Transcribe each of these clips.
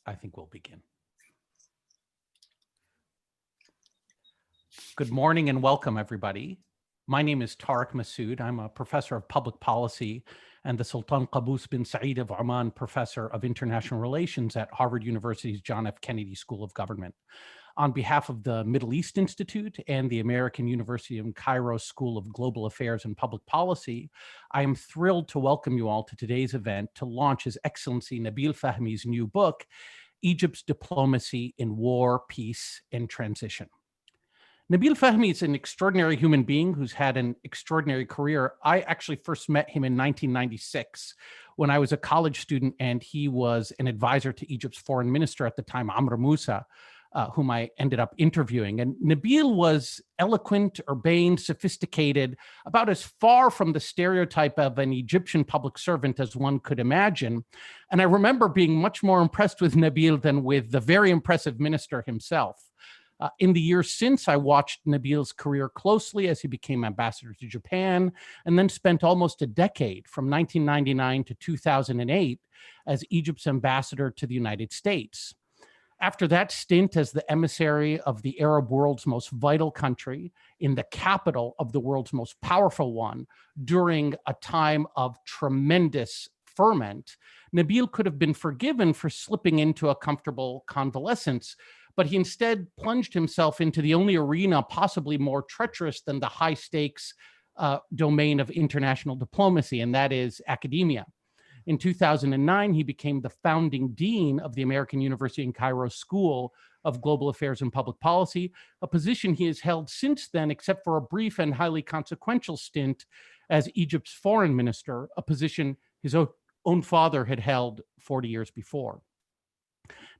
I think we'll begin. Good morning and welcome, everybody. My name is Tariq Masood. I'm a professor of public policy and the Sultan Qaboos bin Saeed of Oman Professor of International Relations at Harvard University's John F. Kennedy School of Government. On behalf of the Middle East Institute and the American University in Cairo School of Global Affairs and Public Policy, I am thrilled to welcome you all to today's event to launch His Excellency Nabil Fahmy's new book, Egypt's Diplomacy in War, Peace, and Transition. Nabil Fahmy is an extraordinary human being who's had an extraordinary career. I actually first met him in 1996 when I was a college student, and he was an advisor to Egypt's foreign minister at the time, Amr Moussa, whom I ended up interviewing. And Nabil was eloquent, urbane, sophisticated, about as far from the stereotype of an Egyptian public servant as one could imagine. And I remember being much more impressed with Nabil than with the very impressive minister himself. In the years since, I watched Nabil's career closely as he became ambassador to Japan, and then spent almost a decade, from 1999 to 2008, as Egypt's ambassador to the United States. After that stint as the emissary of the Arab world's most vital country, in the capital of the world's most powerful one, during a time of tremendous ferment, Nabil could have been forgiven for slipping into a comfortable convalescence, but he instead plunged himself into the only arena possibly more treacherous than the high-stakes domain of international diplomacy, and that is academia. In 2009, he became the founding dean of the American University in Cairo School of Global Affairs and Public Policy, a position he has held since then, except for a brief and highly consequential stint as Egypt's foreign minister, a position his own father had held 40 years before.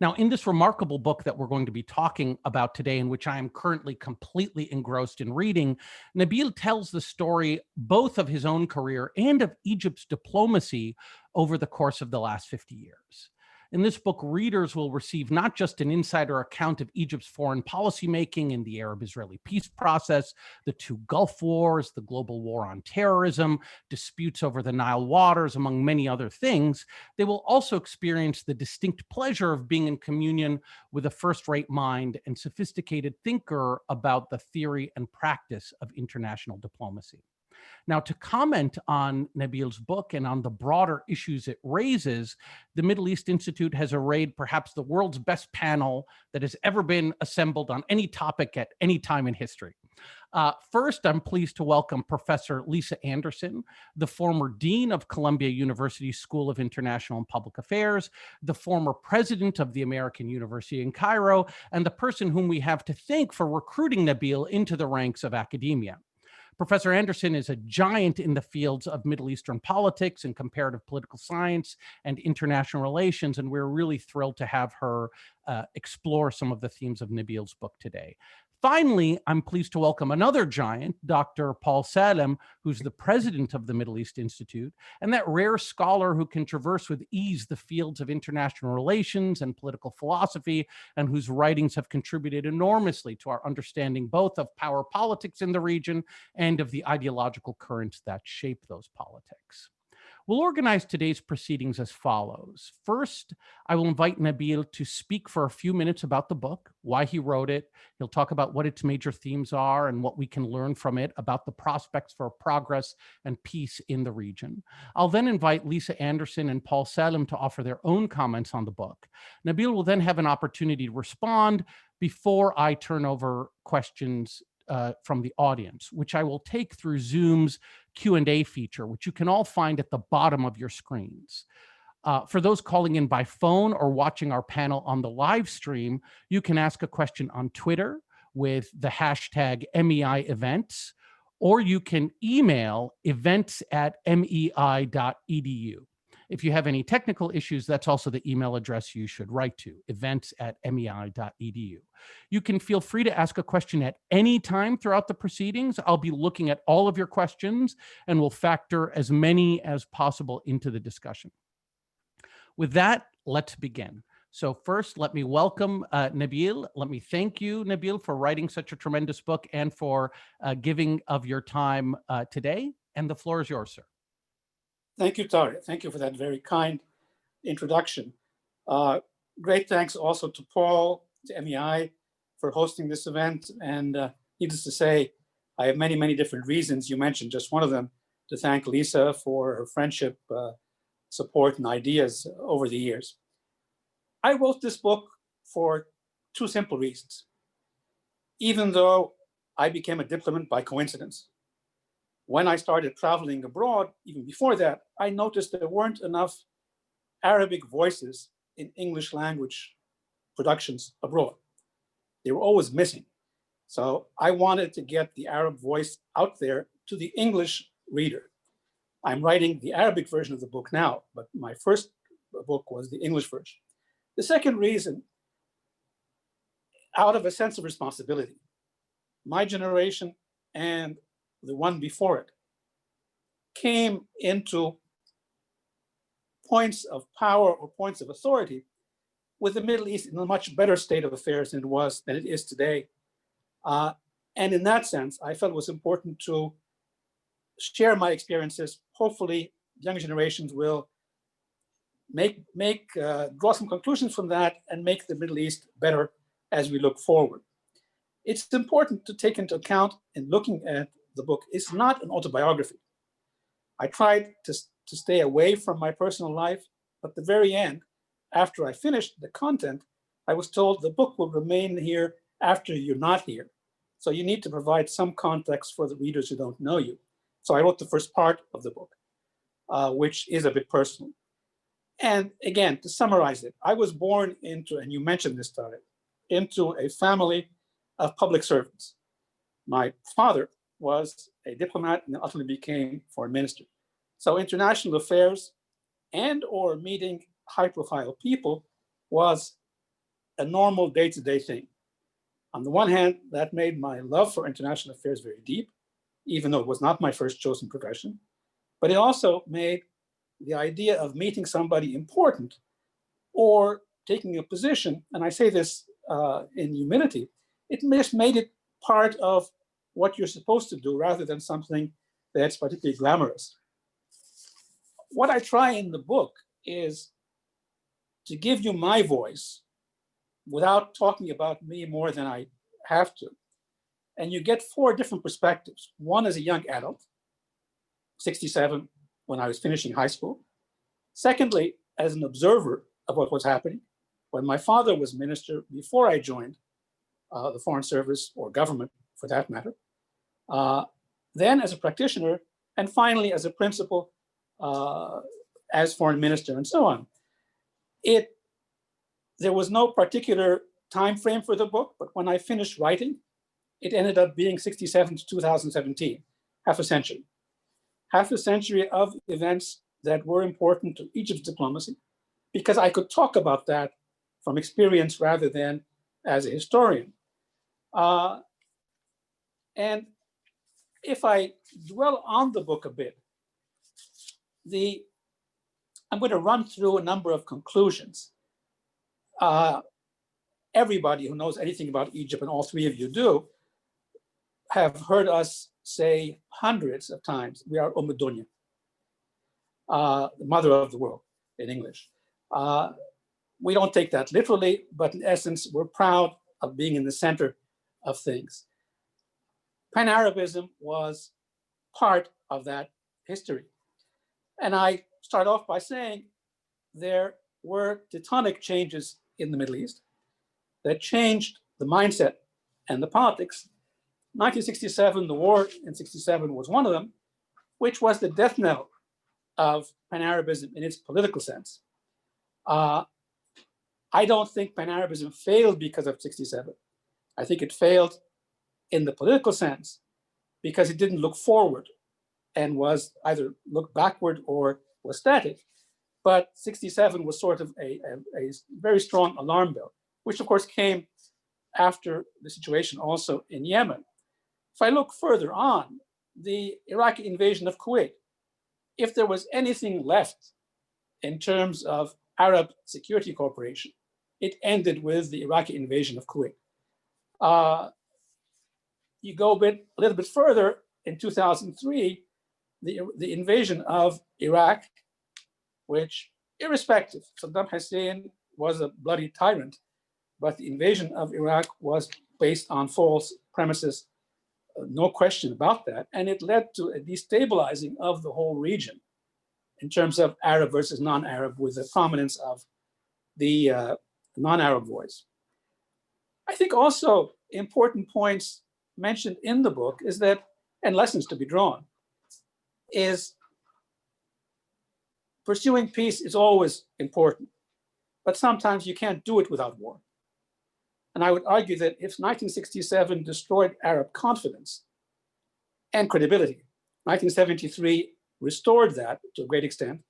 Now, in this remarkable book that we're going to be talking about today, in which I am currently completely engrossed in reading, Nabil tells the story both of his own career and of Egypt's diplomacy over the course of the last 50 years. In this book, readers will receive not just an insider account of Egypt's foreign policy making in the Arab-Israeli peace process, the two Gulf Wars, the global war on terrorism, disputes over the Nile waters, among many other things. They will also experience the distinct pleasure of being in communion with a first-rate mind and sophisticated thinker about the theory and practice of international diplomacy. Now, to comment on Nabil's book and on the broader issues it raises, the Middle East Institute has arrayed perhaps the world's best panel that has ever been assembled on any topic at any time in history. First, I'm pleased to welcome Professor Lisa Anderson, the former Dean of Columbia University School of International and Public Affairs, the former president of the American University in Cairo, and the person whom we have to thank for recruiting Nabil into the ranks of academia. Professor Anderson is a giant in the fields of Middle Eastern politics and comparative political science and international relations, and we're really thrilled to have her explore some of the themes of Nabil's book today. Finally, I'm pleased to welcome another giant, Dr. Paul Salem, who's the president of the Middle East Institute, and that rare scholar who can traverse with ease the fields of international relations and political philosophy, and whose writings have contributed enormously to our understanding both of power politics in the region and of the ideological currents that shape those politics. We'll organize today's proceedings as follows. First, I will invite Nabil to speak for a few minutes about the book, why he wrote it. He'll talk about what its major themes are and what we can learn from it about the prospects for progress and peace in the region. I'll then invite Lisa Anderson and Paul Salem to offer their own comments on the book. Nabil will then have an opportunity to respond before I turn over questions from the audience, which I will take through Zoom's Q&A feature, which you can all find at the bottom of your screens. For those calling in by phone or watching our panel on the live stream, you can ask a question on Twitter with the hashtag MEIEvents, or you can email events@mei.edu. If you have any technical issues, that's also the email address you should write to, events@mei.edu. You can feel free to ask a question at any time throughout the proceedings. I'll be looking at all of your questions and will factor as many as possible into the discussion. With that, let's begin. So first, let me welcome Nabil. Let me thank you, Nabil, for writing such a tremendous book and for giving of your time today. And the floor is yours, sir. Thank you, Tariq. Thank you for that very kind introduction. Great thanks also to Paul, to MEI for hosting this event. And needless to say, I have many, many different reasons. You mentioned just one of them, to thank Lisa for her friendship, support, and ideas over the years. I wrote this book for two simple reasons. Even though I became a diplomat by coincidence, when I started traveling abroad, even before that, I noticed there weren't enough Arabic voices in English language productions abroad. They were always missing. So I wanted to get the Arab voice out there to the English reader. I'm writing the Arabic version of the book now, but my first book was the English version. The second reason, out of a sense of responsibility, my generation and the one before it came into points of power or points of authority with the Middle East in a much better state of affairs than it is today. And in that sense, I felt it was important to share my experiences. Hopefully, young generations will draw some conclusions from that and make the Middle East better as we look forward. It's important to take into account in looking at the book, it's not an autobiography. I tried to stay away from my personal life, but at the very end, after I finished the content, I was told the book will remain here after you're not here. So you need to provide some context for the readers who don't know you. So I wrote the first part of the book, which is a bit personal. And again, to summarize it, I was born into, and you mentioned this, Tarek, into a family of public servants. My father was a diplomat and ultimately became foreign minister. So international affairs and or meeting high-profile people was a normal day-to-day thing. On the one hand, that made my love for international affairs very deep, even though it was not my first chosen profession. But it also made the idea of meeting somebody important or taking a position, and I say this in humility, it just made it part of what you're supposed to do rather than something that's particularly glamorous. What I try in the book is to give you my voice without talking about me more than I have to. And you get four different perspectives. One as a young adult, 67, when I was finishing high school. Secondly, as an observer of what was happening, when my father was minister before I joined the Foreign Service or government for that matter. Then as a practitioner, and finally as a principal, as foreign minister and so on. There was no particular time frame for the book, but when I finished writing, it ended up being 67 to 2017, half a century. Half a century of events that were important to Egypt's diplomacy, because I could talk about that from experience rather than as a historian. And if I dwell on the book a bit, I'm going to run through a number of conclusions. Everybody who knows anything about Egypt, and all three of you do, have heard us say hundreds of times, we are Dunya, the mother of the world in English. We don't take that literally, but in essence, we're proud of being in the center of things. Pan-Arabism was part of that history. And I start off by saying there were tectonic changes in the Middle East that changed the mindset and the politics. 1967, the war in 67 was one of them, which was the death knell of Pan-Arabism in its political sense. I don't think Pan-Arabism failed because of 67. I think it failed in the political sense because it didn't look forward and was either looked backward or was static. But 67 was sort of a very strong alarm bell, which of course came after the situation also in Yemen. If I look further on, the Iraqi invasion of Kuwait, if there was anything left in terms of Arab security cooperation, it ended with the Iraqi invasion of Kuwait. You go a little bit further, in 2003, the invasion of Iraq, which irrespective, Saddam Hussein was a bloody tyrant, but the invasion of Iraq was based on false premises, no question about that. And it led to a destabilizing of the whole region in terms of Arab versus non-Arab, with the prominence of the non-Arab voice. I think also important points mentioned in the book is that, and lessons to be drawn, is pursuing peace is always important, but sometimes you can't do it without war. And I would argue that if 1967 destroyed Arab confidence and credibility, 1973 restored that to a great extent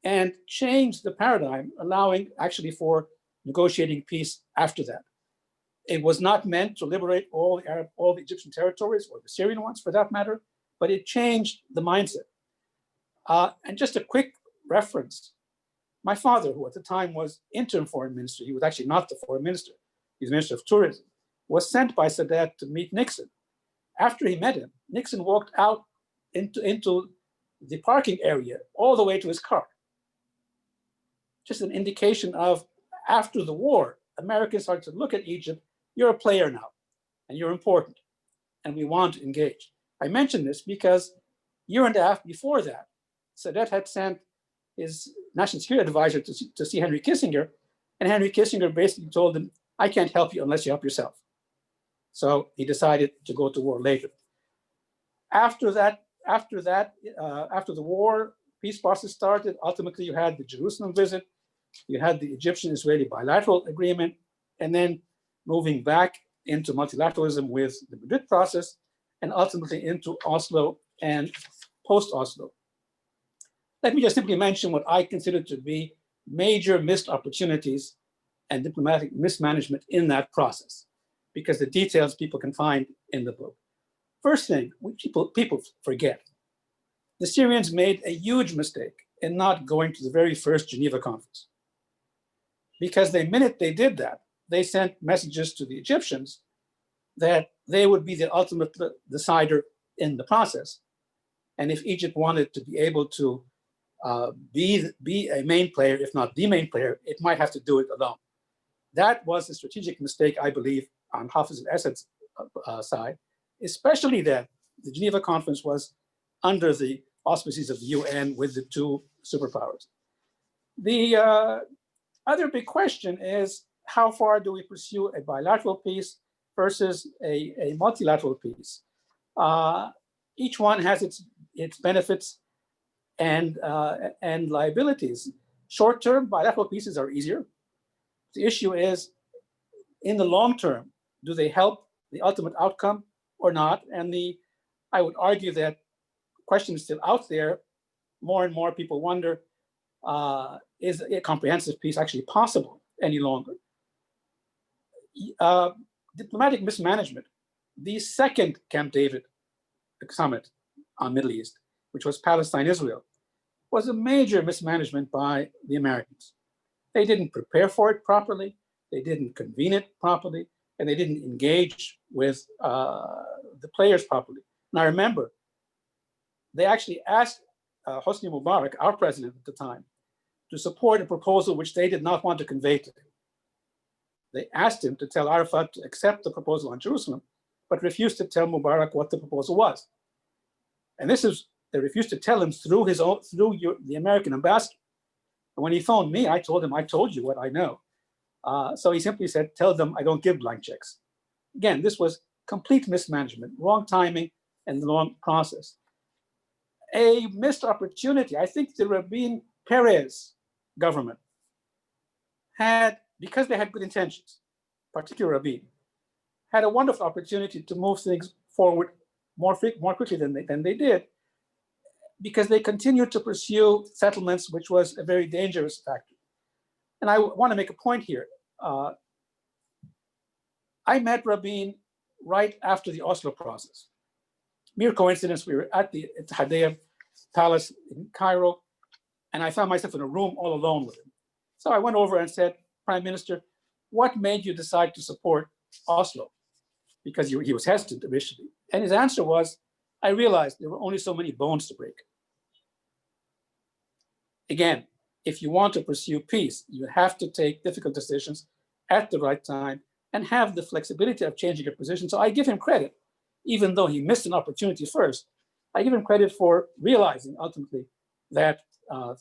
and changed the paradigm, allowing actually for negotiating peace after that. It was not meant to liberate all the Egyptian territories, or the Syrian ones for that matter, but it changed the mindset. And just a quick reference, my father, who at the time was interim foreign minister, he was actually not the foreign minister, he was minister of tourism, was sent by Sadat to meet Nixon. After he met him, Nixon walked out into the parking area all the way to his car. Just an indication of, after the war, Americans started to look at Egypt, you're a player now, and you're important, and we want to engage. I mention this because a year and a half before that, Sadat had sent his national security advisor to see Henry Kissinger, and Henry Kissinger basically told him, I can't help you unless you help yourself. So he decided to go to war later. After the war, peace process started. Ultimately, you had the Jerusalem visit, you had the Egyptian-Israeli bilateral agreement, and then moving back into multilateralism with the Madrid process, and ultimately into Oslo and post-Oslo. Let me just simply mention what I consider to be major missed opportunities and diplomatic mismanagement in that process, because the details people can find in the book. First thing, people forget, the Syrians made a huge mistake in not going to the very first Geneva conference, because the minute they did that, they sent messages to the Egyptians that they would be the ultimate decider in the process. And if Egypt wanted to be able to be a main player, if not the main player, it might have to do it alone. That was a strategic mistake, I believe, on Hafez al-Assad's side, especially that the Geneva conference was under the auspices of the UN with the two superpowers. The other big question is, how far do we pursue a bilateral peace versus a multilateral peace? Each one has its benefits and liabilities. Short-term bilateral pieces are easier. The issue is, in the long term, do they help the ultimate outcome or not? And I would argue that the question is still out there. More and more people wonder, is a comprehensive peace actually possible any longer? Diplomatic mismanagement. The second Camp David summit on Middle East, which was Palestine-Israel, was a major mismanagement by the Americans. They didn't prepare for it properly, they didn't convene it properly, and they didn't engage with the players properly. And I remember they actually asked Hosni Mubarak, our president at the time, to support a proposal which they did not want to convey to him. They asked him to tell Arafat to accept the proposal on Jerusalem, but refused to tell Mubarak what the proposal was. And they refused to tell him through the American ambassador. And when he phoned me, I told him, I told you what I know. So he simply said, tell them I don't give blank checks. Again, this was complete mismanagement, wrong timing, and the wrong process. A missed opportunity. I think the Rabin Perez government had, because they had good intentions, particularly Rabin, had a wonderful opportunity to move things forward more quickly than they did, because they continued to pursue settlements, which was a very dangerous factor. And I want to make a point here. I met Rabin right after the Oslo process. Mere coincidence, we were at the Hadea Palace in Cairo, and I found myself in a room all alone with him. So I went over and said, Prime Minister, what made you decide to support Oslo? Because he was hesitant initially. And his answer was, I realized there were only so many bones to break. Again, if you want to pursue peace, you have to take difficult decisions at the right time and have the flexibility of changing your position. So I give him credit, even though he missed an opportunity first. I give him credit for realizing ultimately that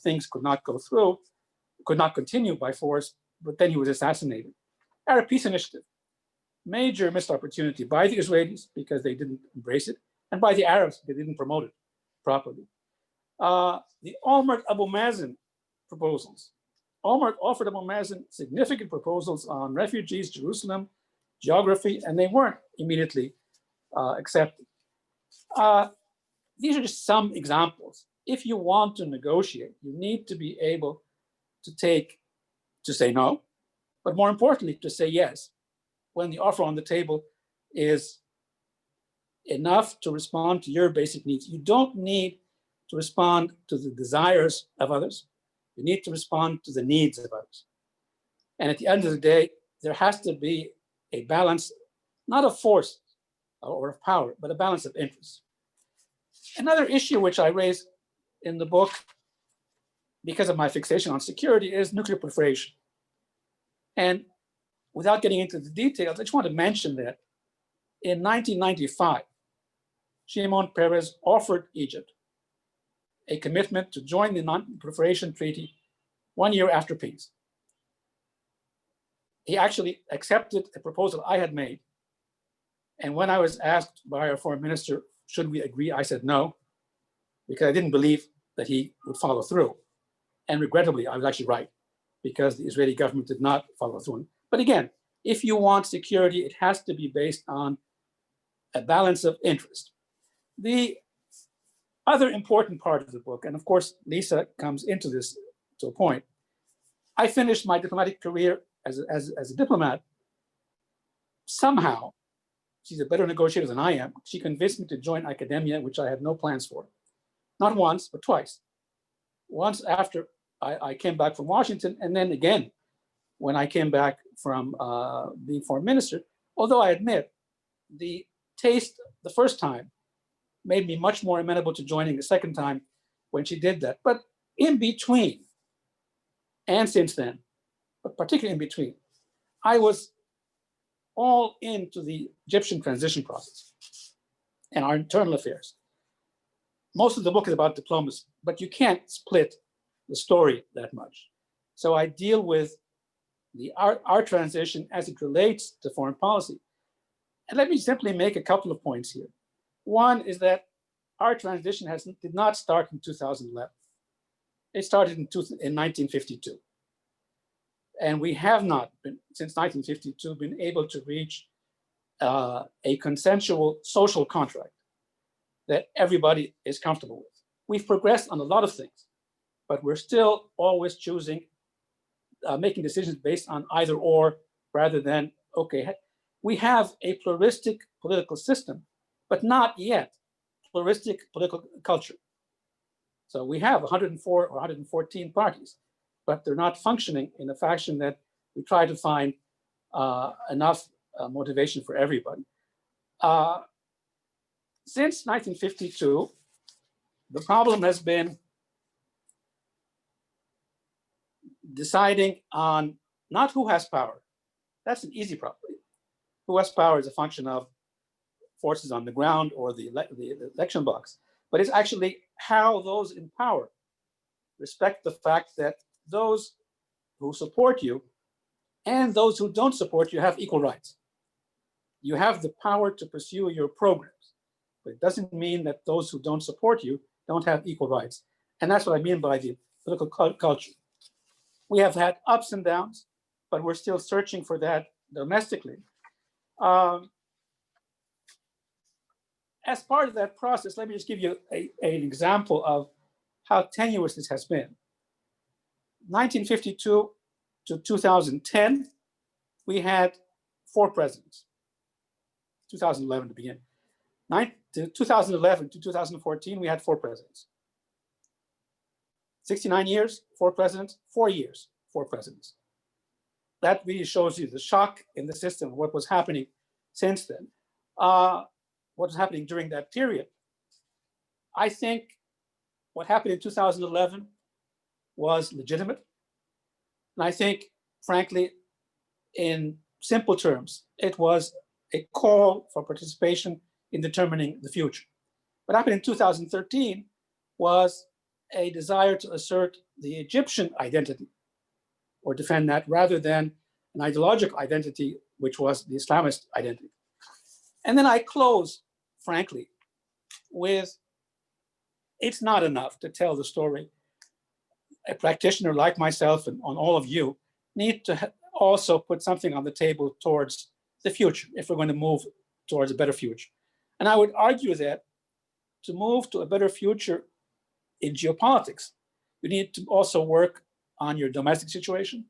things could not go through, could not continue by force, but then he was assassinated. Arab Peace Initiative, major missed opportunity by the Israelis because they didn't embrace it, and by the Arabs, they didn't promote it properly. The Olmert Abu Mazen proposals. Olmert offered Abu Mazen significant proposals on refugees, Jerusalem, geography, and they weren't immediately accepted. These are just some examples. If you want to negotiate, you need to be able to say no, but more importantly, to say yes when the offer on the table is enough to respond to your basic needs. You don't need to respond to the desires of others. You need to respond to the needs of others. And at the end of the day, there has to be a balance, not of force or of power, but a balance of interests. Another issue which I raise in the book, because of my fixation on security, is nuclear proliferation. And without getting into the details, I just want to mention that in 1995, Shimon Peres offered Egypt a commitment to join the Non-Proliferation Treaty 1 year after peace. He actually accepted a proposal I had made. And when I was asked by our foreign minister, should we agree, I said no, because I didn't believe that he would follow through. And regrettably, I was actually right, because the Israeli government did not follow through. But again, if you want security, it has to be based on a balance of interest. The other important part of the book, and of course, Lisa comes into this to a point, I finished my diplomatic career as a diplomat. Somehow, she's a better negotiator than I am. She convinced me to join academia, which I had no plans for. Not once, but twice. Once after I came back from Washington, and then again when I came back from being foreign minister, although I admit the taste the first time made me much more amenable to joining the second time when she did that. But in between, and since then, but particularly in between, I was all into the Egyptian transition process and our internal affairs. Most of the book is about diplomacy, but you can't split the story that much. So I deal with our transition as it relates to foreign policy. And let me simply make a couple of points here. One is that our transition did not start in 2011. It started in 1952. And we have not been, since 1952, been able to reach a consensual social contract that everybody is comfortable with. We've progressed on a lot of things, but we're still always choosing, making decisions based on either or rather than, okay, we have a pluralistic political system, but not yet pluralistic political culture. So we have 104 or 114 parties, but they're not functioning in a fashion that we try to find enough motivation for everybody. Since 1952, the problem has been deciding on not who has power. That's an easy problem. Who has power is a function of forces on the ground or the election box, but it's actually how those in power respect the fact that those who support you and those who don't support you have equal rights. You have the power to pursue your programs, but it doesn't mean that those who don't support you don't have equal rights. And that's what I mean by the political culture. We have had ups and downs, but we're still searching for that domestically. As part of that process, let me just give you an example of how tenuous this has been. 1952 to 2010, we had 4 presidents. 2011 to begin. 2011 to 2014, we had 4 presidents. 69 years, 4 presidents, 4 years, 4 presidents. That really shows you the shock in the system, what was happening since then. What was happening during that period. I think what happened in 2011 was legitimate. And I think, frankly, in simple terms, it was a call for participation in determining the future. What happened in 2013 was a desire to assert the Egyptian identity or defend that rather than an ideological identity, which was the Islamist identity. And then I close, frankly, with it's not enough to tell the story. A practitioner like myself and on all of you need to also put something on the table towards the future if we're going to move towards a better future. And I would argue that to move to a better future in geopolitics, you need to also work on your domestic situation.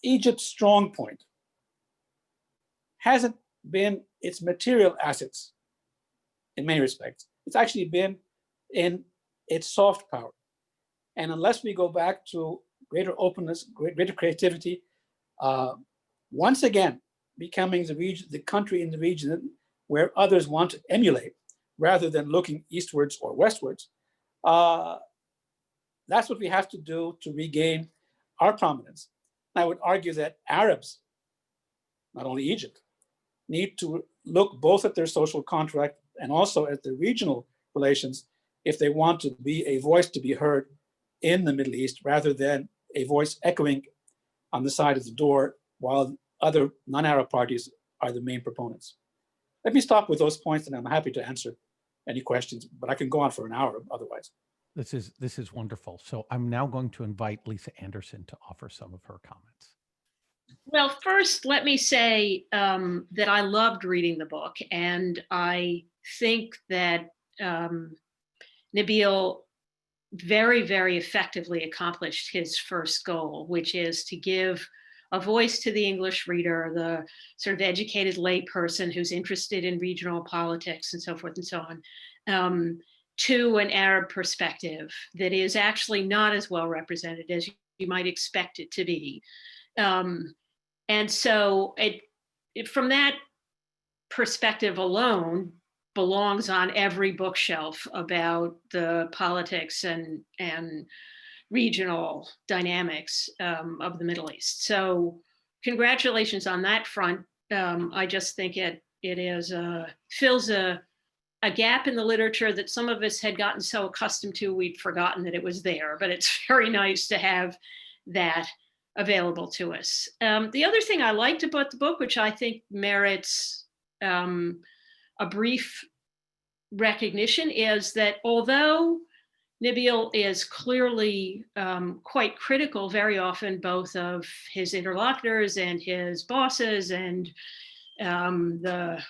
Egypt's strong point hasn't been its material assets in many respects. It's actually been in its soft power. And unless we go back to greater openness, greater creativity, once again, becoming the country in the region where others want to emulate rather than looking eastwards or westwards, that's what we have to do to regain our prominence. And I would argue that Arabs, not only Egypt, need to look both at their social contract and also at the regional relations if they want to be a voice to be heard in the Middle East rather than a voice echoing on the side of the door while other non-Arab parties are the main proponents. Let me stop with those points and I'm happy to answer any questions, but I can go on for an hour otherwise. This is wonderful. So I'm now going to invite Lisa Anderson to offer some of her comments. Well, first, let me say that I loved reading the book, and I think that Nabil very, very effectively accomplished his first goal, which is to give a voice to the English reader, the sort of educated lay person who's interested in regional politics and so forth and so on, to an Arab perspective that is actually not as well represented as you might expect it to be. And so from that perspective alone, belongs on every bookshelf about the politics and regional dynamics of the Middle East. So congratulations on that front. I just think it is fills a gap in the literature that some of us had gotten so accustomed to we'd forgotten that it was there, but it's very nice to have that available to us. The other thing I liked about the book, which I think merits a brief recognition, is that although Nabil is clearly quite critical very often both of his interlocutors and his bosses and the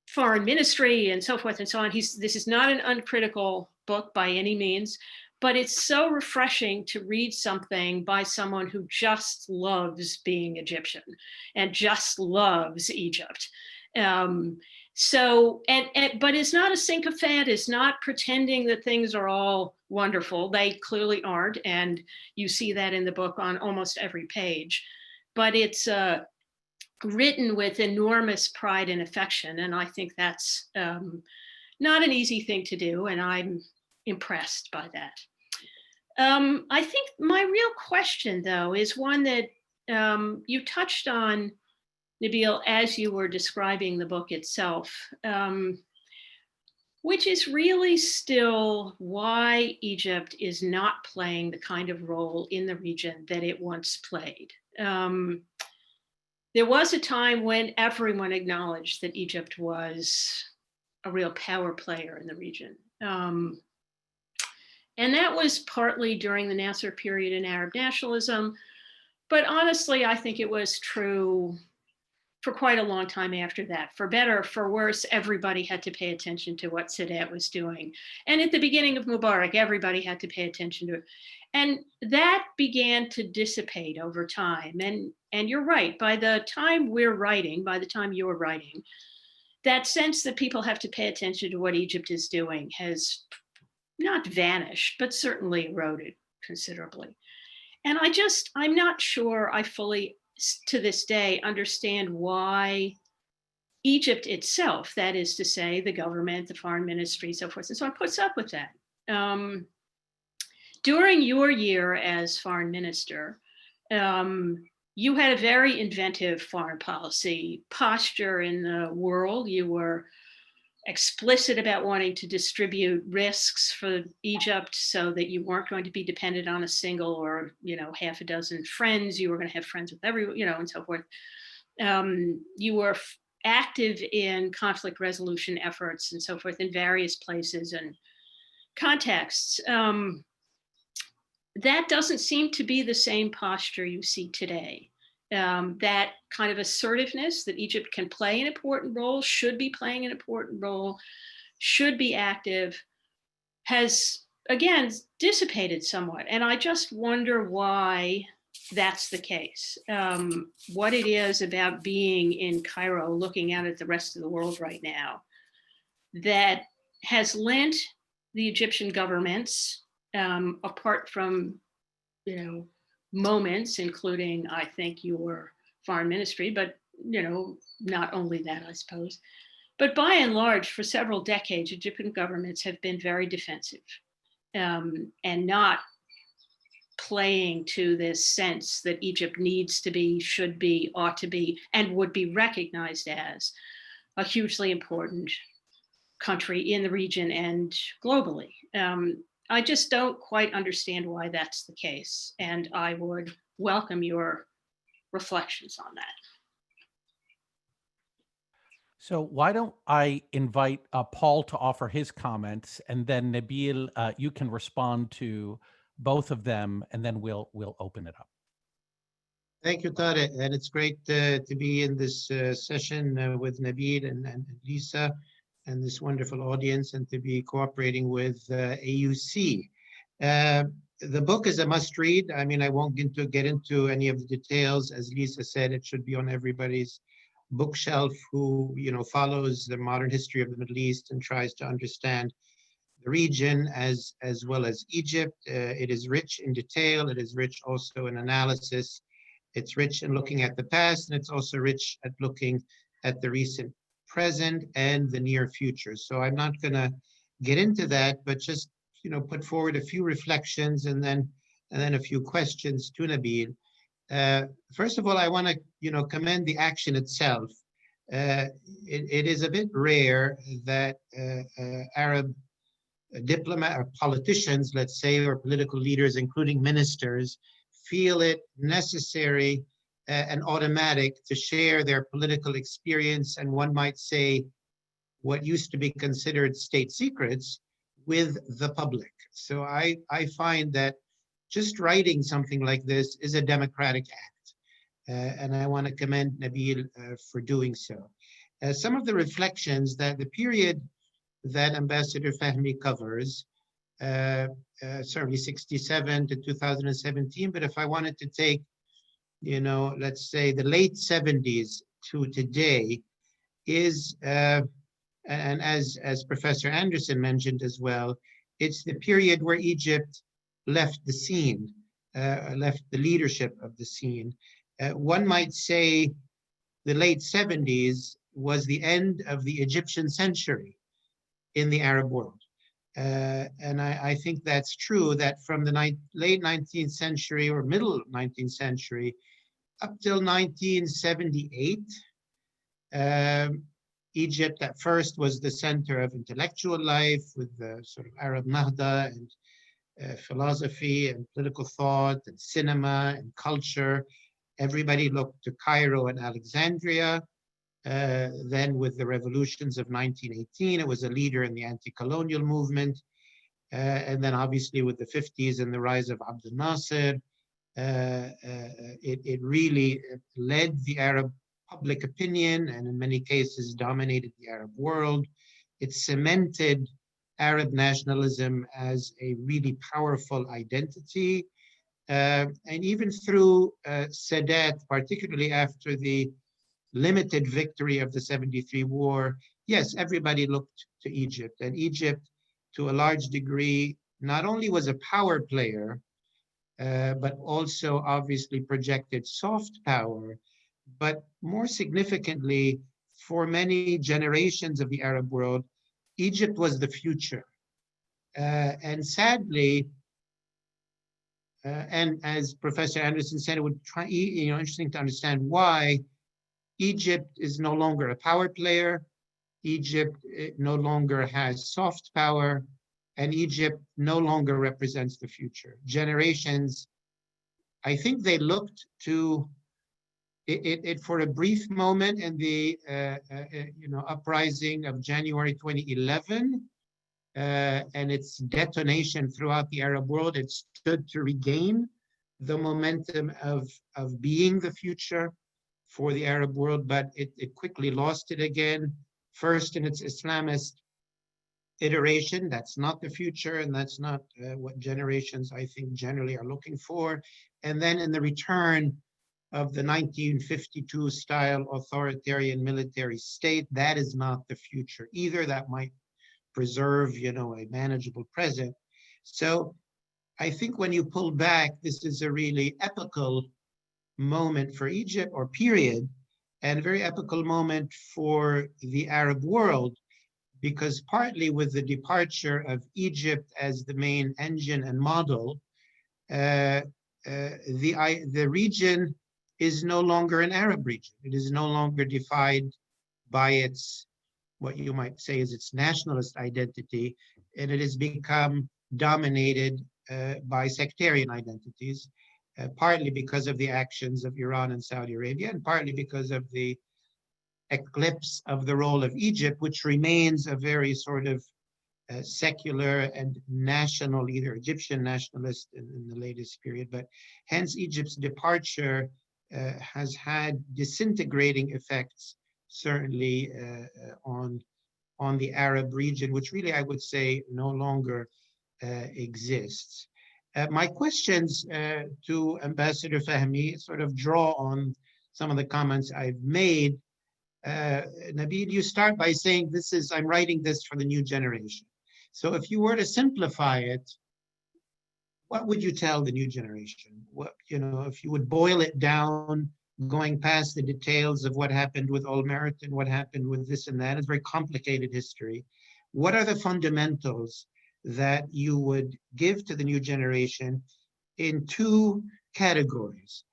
foreign ministry and so forth and so on, this is not an uncritical book by any means, but it's so refreshing to read something by someone who just loves being Egyptian and just loves Egypt. But it's not a sycophant, it's not pretending that things are all wonderful. They clearly aren't, and you see that in the book on almost every page. But it's written with enormous pride and affection, and I think that's not an easy thing to do, and I'm impressed by that. I think my real question, though, is one that you touched on, Nabil, as you were describing the book itself, which is really still why Egypt is not playing the kind of role in the region that it once played. There was a time when everyone acknowledged that Egypt was a real power player in the region. And that was partly during the Nasser period in Arab nationalism. But honestly, I think it was true for quite a long time after that. For better or for worse, everybody had to pay attention to what Sadat was doing. And at the beginning of Mubarak, everybody had to pay attention to it. And that began to dissipate over time. And you're right, by the time you're writing, that sense that people have to pay attention to what Egypt is doing has not vanished, but certainly eroded considerably. And I'm not sure I fully, to this day, understand why Egypt itself, that is to say, the government, the foreign ministry, so forth and so on, puts up with that. during your year as foreign minister, you had a very inventive foreign policy posture in the world. You were explicit about wanting to distribute risks for Egypt so that you weren't going to be dependent on a single or, half a dozen friends. You were going to have friends with everyone, and so forth. You were active in conflict resolution efforts and so forth in various places and contexts. That doesn't seem to be the same posture you see today. That kind of assertiveness that Egypt can play an important role, should be playing an important role, should be active, has, again, dissipated somewhat. And I just wonder why that's the case. What it is about being in Cairo, looking out at the rest of the world right now, that has lent the Egyptian governments, apart from, moments, including, I think, your foreign ministry, but, not only that, I suppose. But by and large, for several decades, Egyptian governments have been very defensive, and not playing to this sense that Egypt needs to be, should be, ought to be, and would be recognized as a hugely important country in the region and globally. I just don't quite understand why that's the case, and I would welcome your reflections on that. So why don't I invite Paul to offer his comments, and then Nabil, you can respond to both of them, and then we'll open it up. Thank you, Tarek, and it's great to be in this session with Nabil and Lisa and this wonderful audience, and to be cooperating with AUC. The book is a must-read. I mean, I won't get into any of the details. As Lisa said, it should be on everybody's bookshelf who follows the modern history of the Middle East and tries to understand the region as well as Egypt. It is rich in detail. It is rich also in analysis. It's rich in looking at the past, and it's also rich at looking at the recent present and the near future. So I'm not going to get into that, but just put forward a few reflections and then a few questions to Nabil. First of all, I want to commend the action itself. It is a bit rare that Arab diplomat or politicians, let's say, or political leaders, including ministers, feel it necessary and automatic to share their political experience, and one might say what used to be considered state secrets, with the public. So I find that just writing something like this is a democratic act, and I want to commend Nabil for doing so. Some of the reflections that the period that Ambassador Fahmy covers, certainly 67 to 2017, but if I wanted to take, let's say the late 70s to today, is, and as Professor Anderson mentioned as well, it's the period where Egypt left the scene, left the leadership of the scene. One might say the late 70s was the end of the Egyptian century in the Arab world. And I think that's true, that from the late 19th century or middle 19th century up till 1978, Egypt at first was the center of intellectual life with the sort of Arab Nahda and philosophy and political thought and cinema and culture. Everybody looked to Cairo and Alexandria. Then with the revolutions of 1918, it was a leader in the anti-colonial movement. And then obviously with the 50s and the rise of Abdel Nasser, it really led the Arab public opinion, and in many cases dominated the Arab world. It cemented Arab nationalism as a really powerful identity. And even through Sadat, particularly after the limited victory of the 73 war, yes, everybody looked to Egypt, and Egypt, to a large degree, not only was a power player, but also obviously projected soft power, but more significantly, for many generations of the Arab world, Egypt was the future. And sadly, and as Professor Anderson said, it would try, interesting to understand why Egypt is no longer a power player. Egypt no longer has soft power, and Egypt no longer represents the future. Generations, I think they looked to it for a brief moment in the uprising of January 2011 and its detonation throughout the Arab world. It stood to regain the momentum of being the future for the Arab world, but it quickly lost it again. First in its Islamist iteration, that's not the future, and that's not what generations, I think, generally are looking for. And then in the return of the 1952 style authoritarian military state, that is not the future either. That might preserve, a manageable present. So I think when you pull back, this is a really epical moment for Egypt, or period, and a very epical moment for the Arab world, because partly with the departure of Egypt as the main engine and model, the region is no longer an Arab region. It is no longer defined by its, what you might say is its nationalist identity, and it has become dominated by sectarian identities, partly because of the actions of Iran and Saudi Arabia, and partly because of the eclipse of the role of Egypt, which remains a very sort of secular and national, either Egyptian nationalist in the latest period, but hence Egypt's departure has had disintegrating effects, certainly on the Arab region, which really I would say no longer exists. My questions to Ambassador Fahmy sort of draw on some of the comments I've made. Nabil, you start by saying I'm writing this for the new generation. So if you were to simplify it, what would you tell the new generation? What, if you would boil it down, going past the details of what happened with Ulmer and what happened with this and that, it's very complicated history. What are the fundamentals that you would give to the new generation in two categories?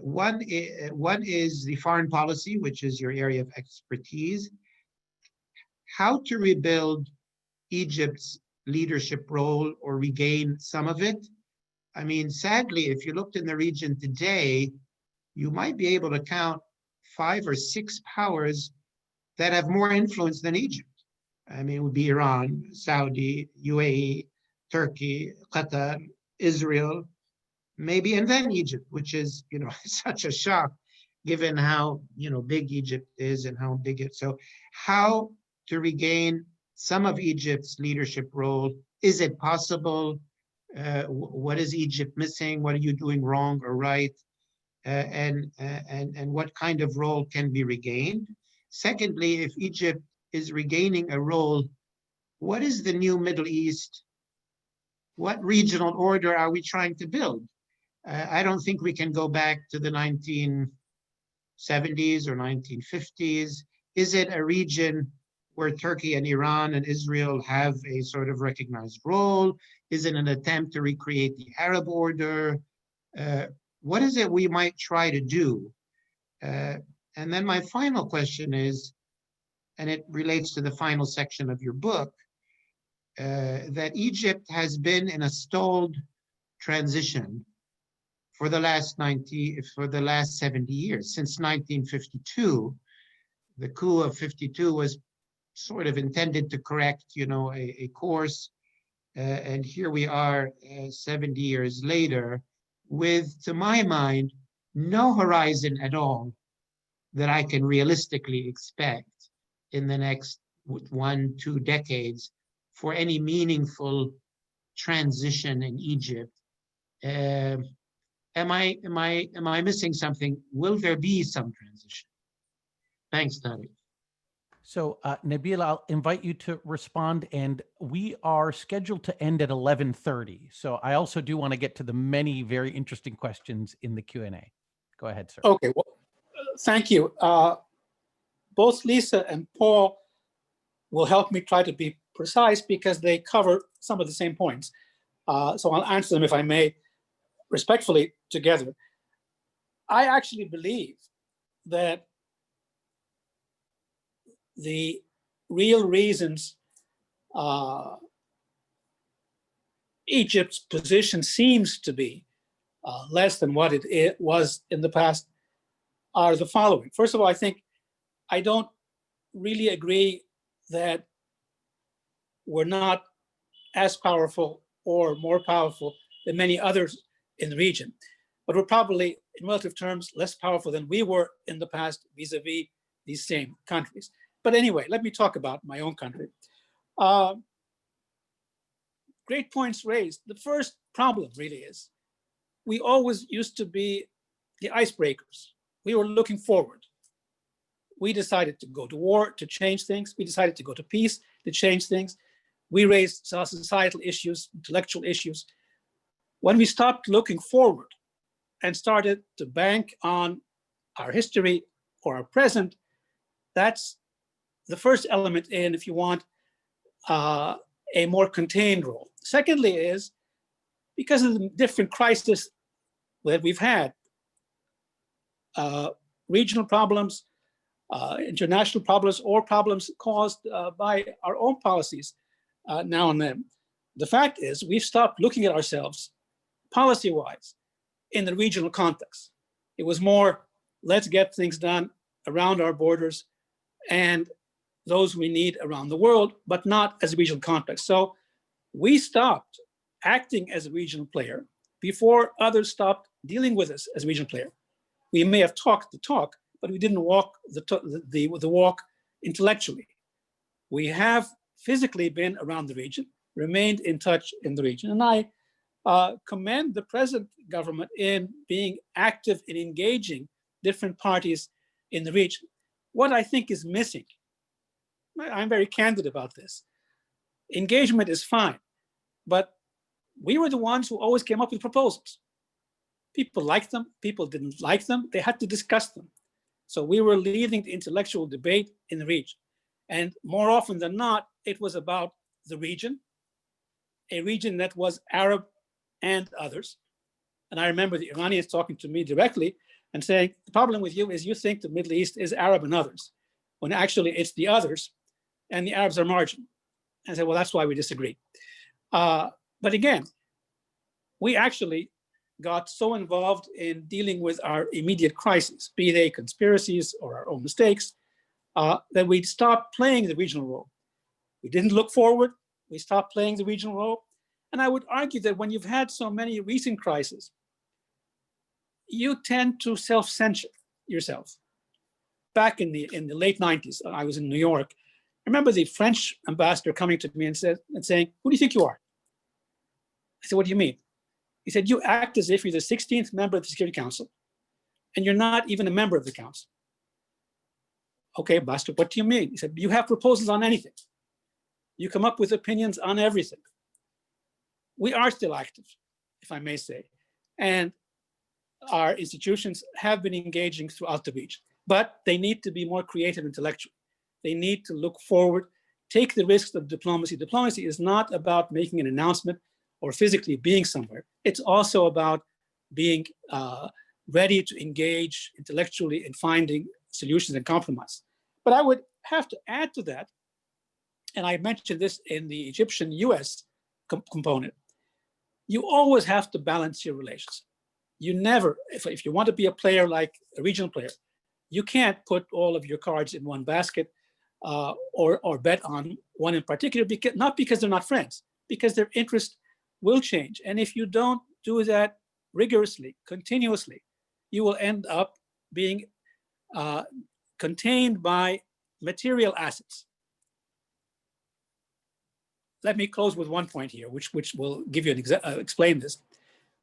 One is the foreign policy, which is your area of expertise. How to rebuild Egypt's leadership role or regain some of it. I mean, sadly, if you looked in the region today, you might be able to count 5 or 6 powers that have more influence than Egypt. I mean, it would be Iran, Saudi, UAE, Turkey, Qatar, Israel, maybe, and then Egypt, which is, such a shock given how, big Egypt is and how big it. So how to regain some of Egypt's leadership role? Is it possible? What is Egypt missing? What are you doing wrong or right? And what kind of role can be regained? Secondly, if Egypt is regaining a role, what is the new Middle East? What regional order are we trying to build? I don't think we can go back to the 1970s or 1950s. Is it a region where Turkey and Iran and Israel have a sort of recognized role? Is it an attempt to recreate the Arab order? What is it we might try to do? And then my final question is, and it relates to the final section of your book, that Egypt has been in a stalled transition for the last 70 years. Since 1952, the coup of 52 was sort of intended to correct, a course. And here we are 70 years later with, to my mind, no horizon at all that I can realistically expect in the next 1-2 decades for any meaningful transition in Egypt. Am I missing something? Will there be some transition? Thanks, Tariq. So Nabil, I'll invite you to respond, and we are scheduled to end at 11:30. So I also do want to get to the many very interesting questions in the Q&A. Go ahead, sir. Okay, well, thank you. Both Lisa and Paul will help me try to be precise because they cover some of the same points. So I'll answer them if I may. respectfully together, I actually believe that the real reasons Egypt's position seems to be less than what it was in the past are the following. First of all, I don't really agree that we're not as powerful or more powerful than many others in the region, but we're probably, in relative terms, less powerful than we were in the past vis-a-vis these same countries. But anyway, let me talk about my own country. Great points raised. The first problem really is we always used to be the icebreakers. We were looking forward. We decided to go to war to change things. We decided to go to peace to change things. We raised societal issues, intellectual issues. When we stopped looking forward and started to bank on our history or our present, that's the first element in, if you want, a more contained role. Secondly is, because of the different crises that we've had, regional problems, international problems, or problems caused by our own policies now and then. The fact is we've stopped looking at ourselves policy-wise in the regional context. It was more, let's get things done around our borders and those we need around the world, but not as a regional context. So we stopped acting as a regional player before others stopped dealing with us as a regional player. We may have talked the talk, but we didn't walk the walk intellectually. We have physically been around the region, remained in touch in the region. And I commend the present government in being active in engaging different parties in the region. What I think is missing, I'm very candid about this, engagement is fine, but we were the ones who always came up with proposals. People liked them, people didn't like them, they had to discuss them. So we were leading the intellectual debate in the region. And more often than not, it was about the region, a region that was Arab and others. And I remember the Iranians talking to me directly and saying, the problem with you is you think the Middle East is Arab and others, when actually it's the others and the Arabs are marginal. And I said, well, that's why we disagree. But again, we actually got so involved in dealing with our immediate crises, be they conspiracies or our own mistakes, that we stopped playing the regional role. We didn't look forward, we stopped playing the regional role. And I would argue that when you've had so many recent crises, you tend to self-censor yourself. Back in the late 90s, I was in New York. I remember the French ambassador coming to me and saying, who do you think you are? I said, what do you mean? He said, you act as if you're the 16th member of the Security Council, and you're not even a member of the council. Okay, ambassador, what do you mean? He said, you have proposals on anything. You come up with opinions on everything. We are still active, if I may say. And our institutions have been engaging throughout the region, but they need to be more creative intellectually. They need to look forward, take the risks of diplomacy. Diplomacy is not about making an announcement or physically being somewhere. It's also about being ready to engage intellectually in finding solutions and compromise. But I would have to add to that, and I mentioned this in the Egyptian-US component, you always have to balance your relations. You never, if you want to be a player like a regional player, you can't put all of your cards in one basket or bet on one in particular, not because they're not friends, because their interest will change. And if you don't do that rigorously, continuously, you will end up being contained by material assets. Let me close with one point here, which will give you explain this.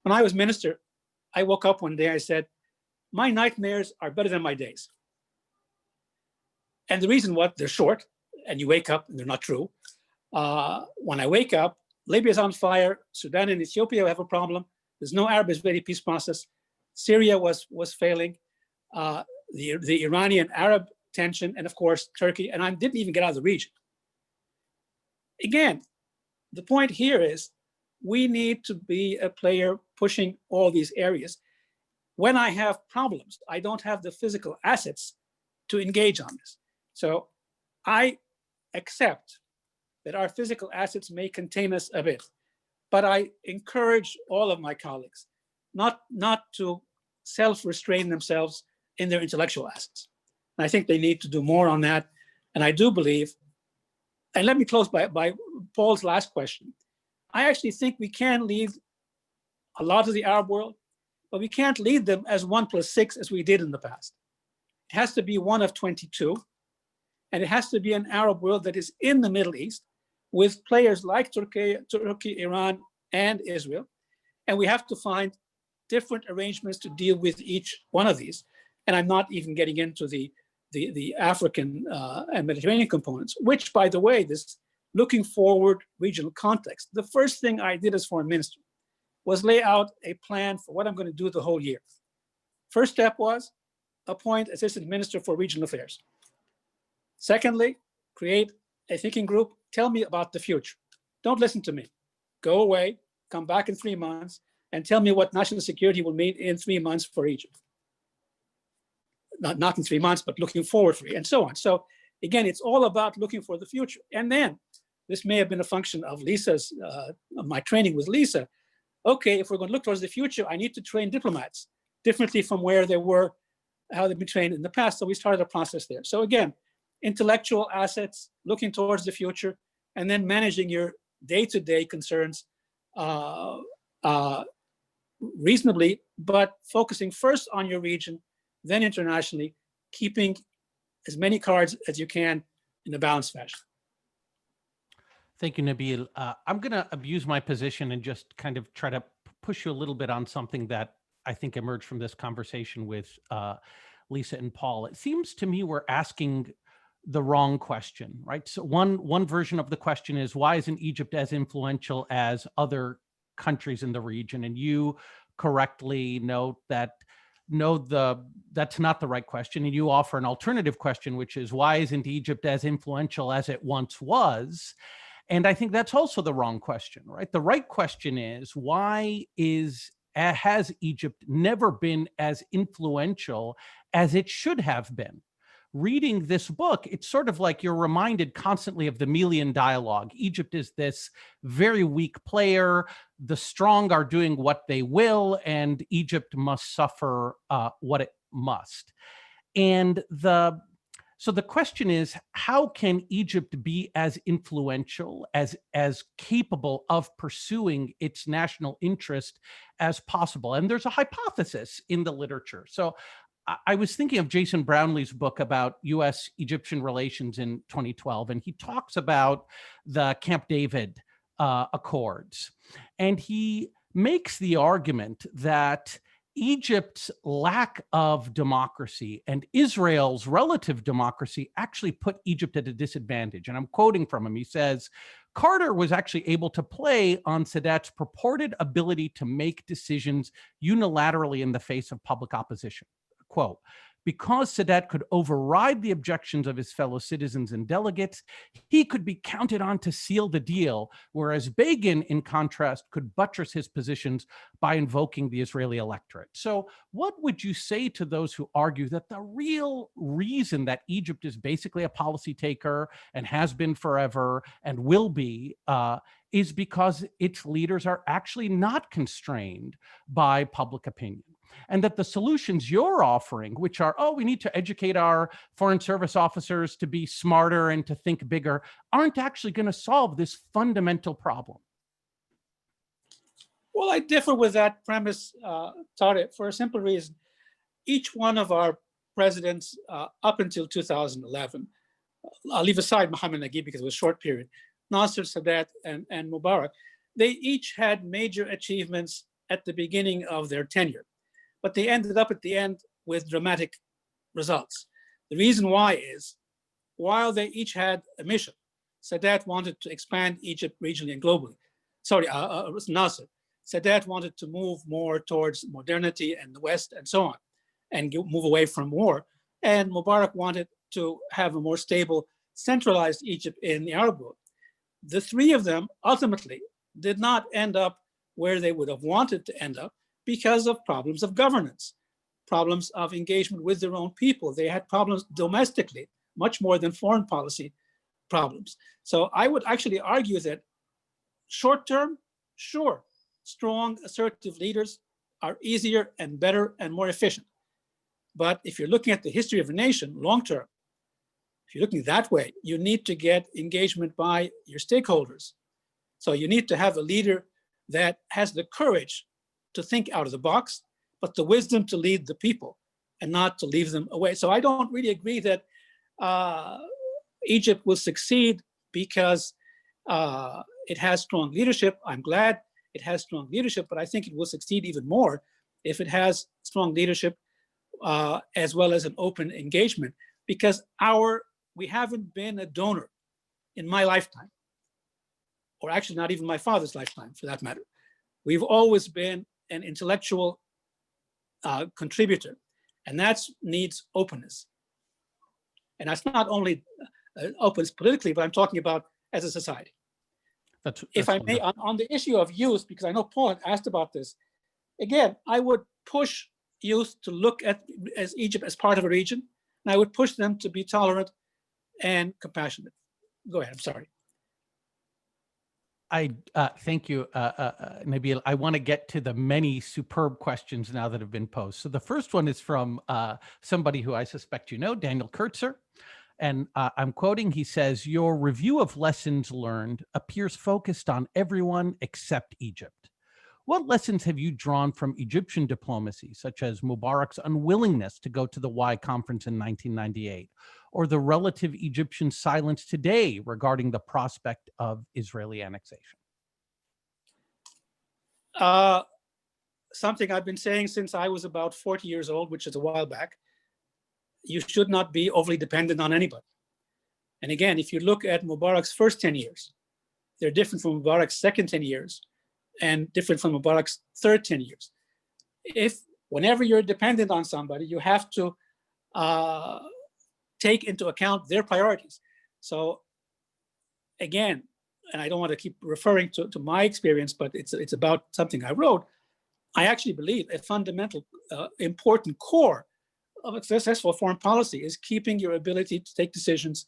When I was minister, I woke up one day, I said, my nightmares are better than my days. And the reason what, they're short, and you wake up and they're not true. When I wake up, Libya's on fire, Sudan and Ethiopia have a problem, there's no Arab-Israeli peace process, Syria was failing, the Iranian-Arab tension, and of course, Turkey, and I didn't even get out of the region. Again, the point here is we need to be a player pushing all these areas. When I have problems, I don't have the physical assets to engage on this. So I accept that our physical assets may contain us a bit, but I encourage all of my colleagues not to self-restrain themselves in their intellectual assets. And I think they need to do more on that. And I do believe, and let me close by Paul's last question. I actually think we can lead a lot of the Arab world, but we can't lead them as 1+6 as we did in the past. It has to be one of 22, and it has to be an Arab world that is in the Middle East with players like Turkey, Iran, and Israel. And we have to find different arrangements to deal with each one of these. And I'm not even getting into the African and Mediterranean components, which, by the way, this looking forward regional context, the first thing I did as foreign minister was lay out a plan for what I'm going to do the whole year. First step was appoint assistant minister for regional affairs. Secondly, create a thinking group. Tell me about the future. Don't listen to me. Go away, come back in 3 months, and tell me what national security will mean in 3 months for Egypt. Not in 3 months, but looking forward for you, and so on. So again, it's all about looking for the future. And then this may have been a function of Lisa's, my training with Lisa. Okay, if we're going to look towards the future, I need to train diplomats differently from where they were, how they've been trained in the past. So we started a process there. So again, intellectual assets, looking towards the future, and then managing your day-to-day concerns reasonably, but focusing first on your region, then internationally, keeping as many cards as you can in a balanced fashion. Thank you, Nabil. I'm going to abuse my position and just kind of try to push you a little bit on something that I think emerged from this conversation with Lisa and Paul. It seems to me we're asking the wrong question, right? So one version of the question is, why isn't Egypt as influential as other countries in the region? And you correctly note that that's not the right question. And you offer an alternative question, which is, why isn't Egypt as influential as it once was? And I think that's also the wrong question, right? The right question is, why has Egypt never been as influential as it should have been? Reading this book, it's sort of like you're reminded constantly of the Melian dialogue. Egypt is this very weak player. The strong are doing what they will, and Egypt must suffer what it must. And so the question is, how can Egypt be as influential, as capable of pursuing its national interest as possible? And there's a hypothesis in the literature. So I was thinking of Jason Brownlee's book about U.S.-Egyptian relations in 2012, and he talks about the Camp David Accords. And he makes the argument that Egypt's lack of democracy and Israel's relative democracy actually put Egypt at a disadvantage. And I'm quoting from him. He says, Carter was actually able to play on Sadat's purported ability to make decisions unilaterally in the face of public opposition. Quote, because Sadat could override the objections of his fellow citizens and delegates, he could be counted on to seal the deal, whereas Begin, in contrast, could buttress his positions by invoking the Israeli electorate. So what would you say to those who argue that the real reason that Egypt is basically a policy taker and has been forever and will be is because its leaders are actually not constrained by public opinion? And that the solutions you're offering, which are, oh, we need to educate our foreign service officers to be smarter and to think bigger, aren't actually going to solve this fundamental problem. Well, I differ with that premise, Tariq, for a simple reason. Each one of our presidents up until 2011, I'll leave aside Mohammed Naguib because it was a short period, Nasser, Sadat, and Mubarak, they each had major achievements at the beginning of their tenure, but they ended up at the end with dramatic results. The reason why is, while they each had a mission, Sadat wanted to expand Egypt regionally and globally. Sorry, Nasser. Sadat wanted to move more towards modernity and the West and so on, and move away from war. And Mubarak wanted to have a more stable, centralized Egypt in the Arab world. The three of them ultimately did not end up where they would have wanted to end up because of problems of governance, problems of engagement with their own people. They had problems domestically, much more than foreign policy problems. So I would actually argue that short term, sure, strong, assertive leaders are easier and better and more efficient. But if you're looking at the history of a nation long term, if you're looking that way, you need to get engagement by your stakeholders. So you need to have a leader that has the courage to think out of the box, but the wisdom to lead the people and not to leave them away. So I don't really agree that Egypt will succeed because it has strong leadership. I'm glad it has strong leadership, but I think it will succeed even more if it has strong leadership as well as an open engagement, because we haven't been a donor in my lifetime, or actually not even my father's lifetime for that matter. We've always been an intellectual contributor, and that needs openness. And that's not only openness politically, but I'm talking about as a society. That's if I may, on the issue of youth, because I know Paul had asked about this, again, I would push youth to look at Egypt as part of a region, and I would push them to be tolerant and compassionate. Go ahead, I'm sorry. Thank you, Nabil. I want to get to the many superb questions now that have been posed. So the first one is from somebody who I suspect you know, Daniel Kurtzer. And I'm quoting, he says, "Your review of lessons learned appears focused on everyone except Egypt. What lessons have you drawn from Egyptian diplomacy, such as Mubarak's unwillingness to go to the Y conference in 1998, or the relative Egyptian silence today regarding the prospect of Israeli annexation?" Something I've been saying since I was about 40 years old, which is a while back. You should not be overly dependent on anybody. And again, if you look at Mubarak's first 10 years, they're different from Mubarak's second 10 years and different from Mubarak's third 10 years. Whenever you're dependent on somebody, you have to take into account their priorities. So again, and I don't want to keep referring to my experience, but it's about something I wrote. I actually believe a fundamental, important core of a successful foreign policy is keeping your ability to take decisions,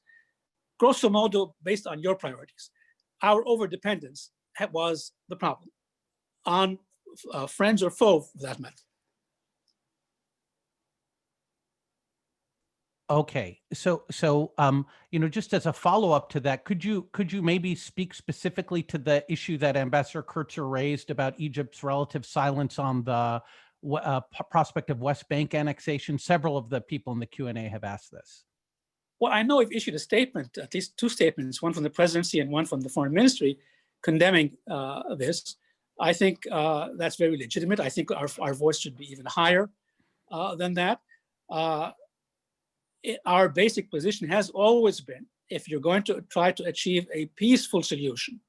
grosso modo, based on your priorities. Our overdependence was the problem, on friends or foe, for that matter. Okay, so just as a follow-up to that, could you maybe speak specifically to the issue that Ambassador Kurtzer raised about Egypt's relative silence on the prospect of West Bank annexation? Several of the people in the Q&A have asked this. Well, I know we've issued a statement, at least two statements, one from the presidency and one from the foreign ministry, condemning this. I think that's very legitimate. I think our voice should be even higher than that. Our basic position has always been, if you're going to try to achieve a peaceful solution,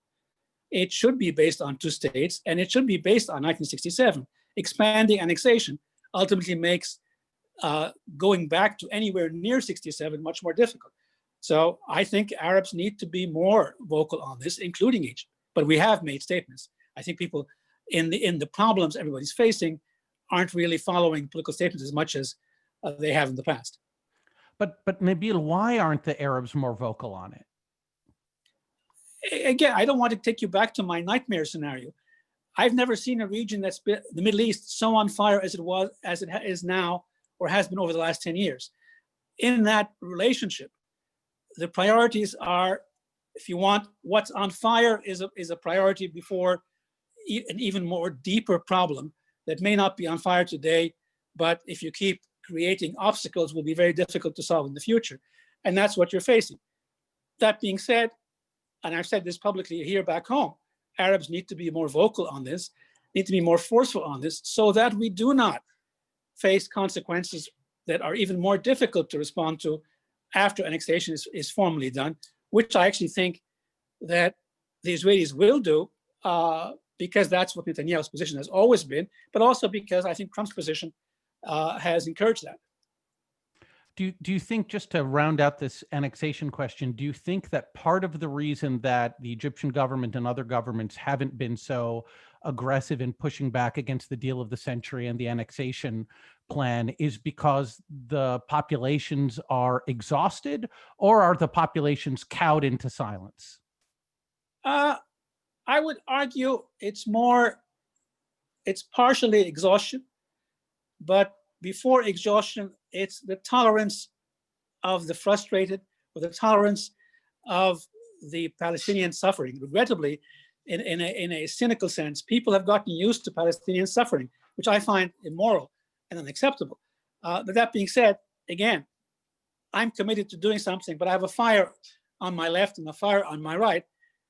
it should be based on two states, and it should be based on 1967. Expanding annexation ultimately makes going back to anywhere near 67 much more difficult. So I think Arabs need to be more vocal on this, including Egypt. But we have made statements. I think people in the problems everybody's facing aren't really following political statements as much as they have in the past. But Nabil, why aren't the Arabs more vocal on it? Again, I don't want to take you back to my nightmare scenario. I've never seen a region that's been, the Middle East, so on fire as it is now, or has been over the last 10 years. In that relationship, the priorities are, if you want, what's on fire is a priority before an even more deeper problem that may not be on fire today, but if you keep creating obstacles, will be very difficult to solve in the future. And that's what you're facing. That being said, and I've said this publicly here back home, Arabs need to be more vocal on this, need to be more forceful on this, so that we do not face consequences that are even more difficult to respond to after annexation is formally done, which I actually think that the Israelis will do, because that's what Netanyahu's position has always been, but also because I think Trump's position has encouraged that. Do you think, just to round out this annexation question, do you think that part of the reason that the Egyptian government and other governments haven't been so aggressive in pushing back against the deal of the century and the annexation plan is because the populations are exhausted, or are the populations cowed into silence? I would argue it's partially exhaustion, but before exhaustion, it's the tolerance of the frustrated, or the tolerance of the Palestinian suffering. Regrettably, in a cynical sense, people have gotten used to Palestinian suffering, which I find immoral and unacceptable. But that being said, again, I'm committed to doing something, but I have a fire on my left and a fire on my right,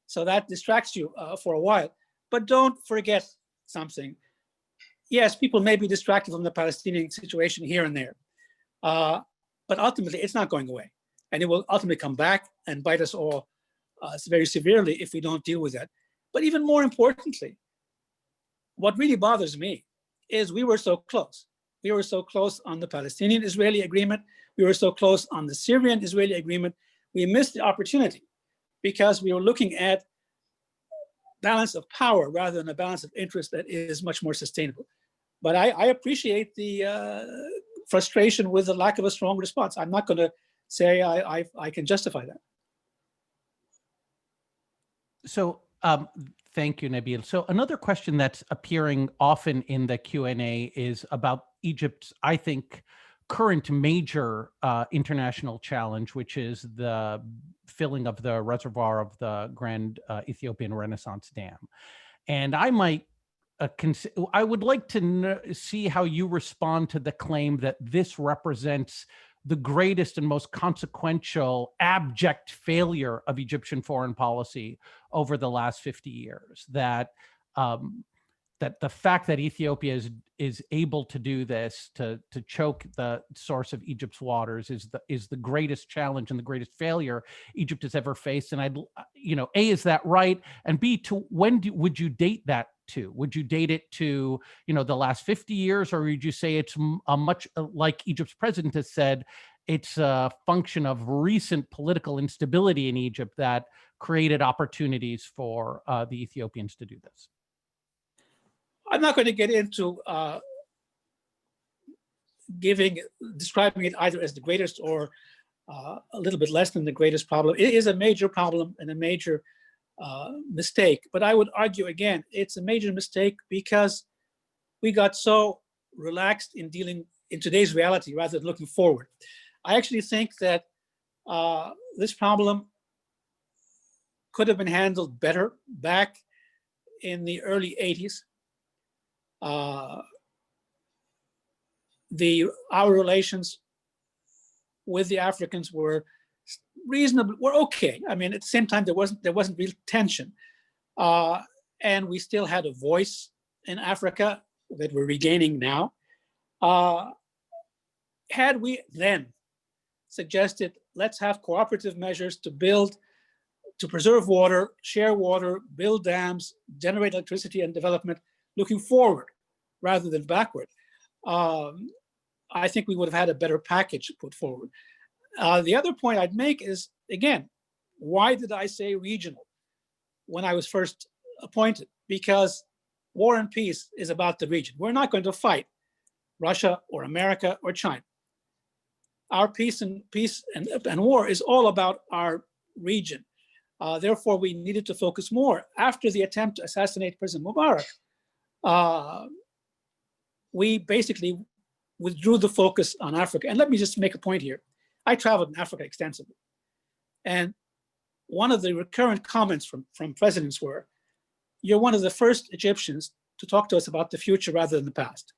so that distracts you for a while. But don't forget something. Yes, people may be distracted from the Palestinian situation here and there, but ultimately it's not going away, and it will ultimately come back and bite us all very severely if we don't deal with that. But even more importantly, what really bothers me is we were so close. We were so close on the Palestinian-Israeli agreement. We were so close on the Syrian-Israeli agreement. We missed the opportunity because we were looking at balance of power rather than a balance of interest that is much more sustainable. But I appreciate the frustration with the lack of a strong response. I'm not going to say I can justify that. So thank you, Nabil. So another question that's appearing often in the Q&A is about Egypt's, I think, current major international challenge, which is the filling of the reservoir of the Grand Ethiopian Renaissance Dam. And I would like to see how you respond to the claim that this represents the greatest and most consequential abject failure of Egyptian foreign policy over the last 50 years. That that the fact that Ethiopia is able to do this, to choke the source of Egypt's waters, is the greatest challenge and the greatest failure Egypt has ever faced. And A, is that right? And B, when would you date that to? Would you date it to, the last 50 years, or would you say it's a much, like Egypt's president has said, it's a function of recent political instability in Egypt that created opportunities for the Ethiopians to do this? I'm not going to get into describing it either as the greatest or a little bit less than the greatest problem. It is a major problem and a major mistake. But I would argue, again, it's a major mistake because we got so relaxed in dealing in today's reality rather than looking forward. I actually think that this problem could have been handled better back in the early 80s. Our relations with the Africans were okay. I mean, at the same time, there wasn't real tension, and we still had a voice in Africa that we're regaining now. Had we then suggested, let's have cooperative measures to preserve water, share water, build dams, generate electricity and development, looking forward rather than backward, I think we would have had a better package put forward. The other point I'd make is, again, why did I say regional when I was first appointed? Because war and peace is about the region. We're not going to fight Russia or America or China. Our peace and war is all about our region. Therefore, we needed to focus more. After the attempt to assassinate President Mubarak, we basically withdrew the focus on Africa. And let me just make a point here. I traveled in Africa extensively. And one of the recurrent comments from presidents were, you're one of the first Egyptians to talk to us about the future rather than the past.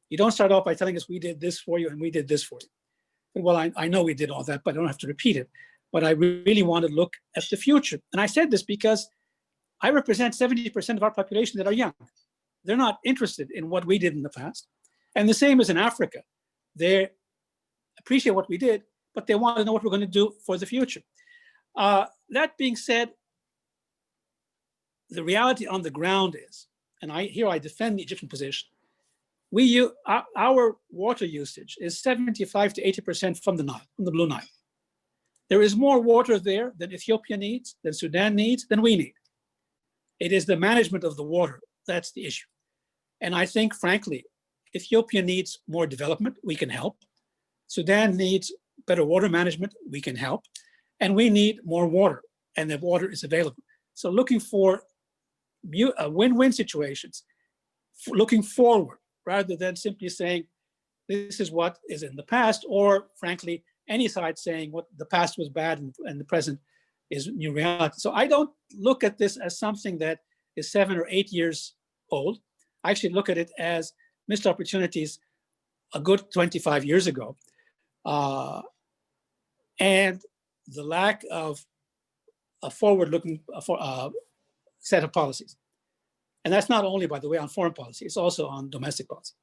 You don't start off by telling us we did this for you and we did this for you. And well, I know we did all that, but I don't have to repeat it. But I really want to look at the future. And I said this because I represent 70% of our population that are young. They're not interested in what we did in the past. And the same as in Africa. They appreciate what we did, but they want to know what we're going to do for the future. That being said, the reality on the ground is, and here I defend the Egyptian position, our water usage is 75 to 80% from the Nile, from the Blue Nile. There is more water there than Ethiopia needs, than Sudan needs, than we need. It is the management of the water That's the issue. And I think, frankly, Ethiopia needs more development. We can help. Sudan needs better water management. We can help. And we need more water, and the water is available. So looking for win-win situations, looking forward, rather than simply saying, this is what is in the past, or frankly, any side saying what the past was bad and the present is new reality. So I don't look at this as something that is 7 or 8 years old. I actually look at it as missed opportunities a good 25 years ago. And the lack of a forward-looking set of policies. And that's not only, by the way, on foreign policy, it's also on domestic policy.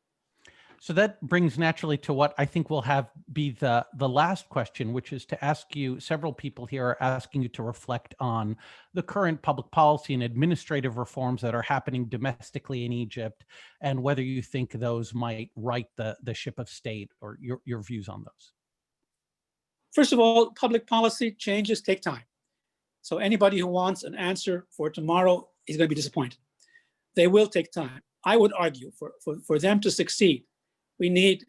So that brings naturally to what I think will be the last question, which is to ask you, several people here are asking you to reflect on the current public policy and administrative reforms that are happening domestically in Egypt, and whether you think those might right the ship of state, or your views on those. First of all, public policy changes take time. So anybody who wants an answer for tomorrow is going to be disappointed. They will take time. I would argue for them to succeed, we need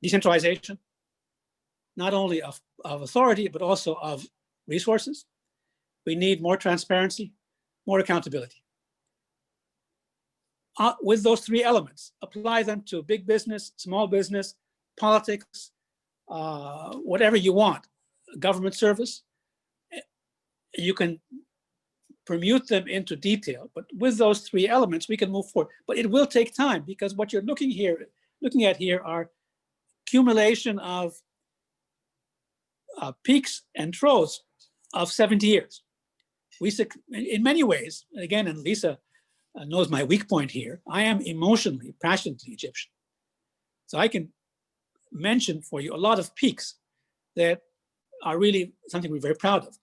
decentralization, not only of authority, but also of resources. We need more transparency, more accountability. With those three elements, apply them to big business, small business, politics, whatever you want, government service. You can permute them into detail, but with those three elements, we can move forward. But it will take time, because what you're looking at here are accumulation of peaks and troughs of 70 years. In many ways, again, and Lisa knows my weak point here, I am emotionally, passionately Egyptian. So I can mention for you a lot of peaks that are really something we're very proud of.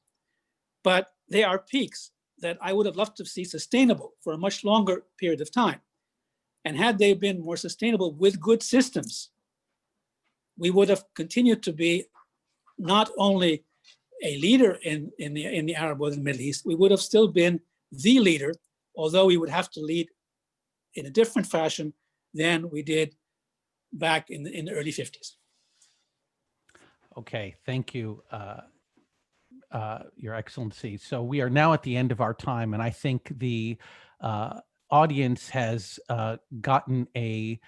But they are peaks that I would have loved to see sustainable for a much longer period of time. And had they been more sustainable with good systems, we would have continued to be not only a leader in the Arab world and Middle East, we would have still been the leader, although we would have to lead in a different fashion than we did back in the early 50s. Okay, thank you, Your Excellency. So we are now at the end of our time, and I think the audience has gotten a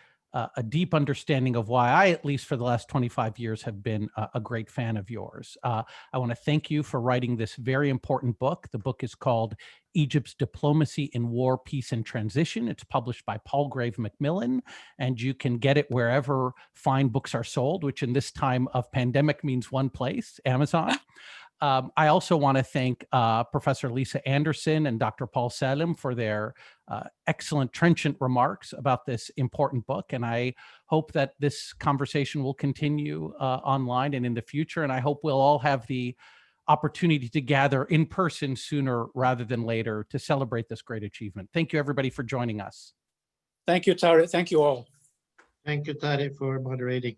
deep understanding of why I, at least for the last 25 years, have been a great fan of yours. I want to thank you for writing this very important book. The book is called Egypt's Diplomacy in War, Peace, and Transition. It's published by Palgrave Macmillan, and you can get it wherever fine books are sold, which in this time of pandemic means one place, Amazon. I also want to thank Professor Lisa Anderson and Dr. Paul Salim for their excellent, trenchant remarks about this important book. And I hope that this conversation will continue online and in the future. And I hope we'll all have the opportunity to gather in person sooner rather than later to celebrate this great achievement. Thank you, everybody, for joining us. Thank you, Tariq. Thank you all. Thank you, Tariq, for moderating.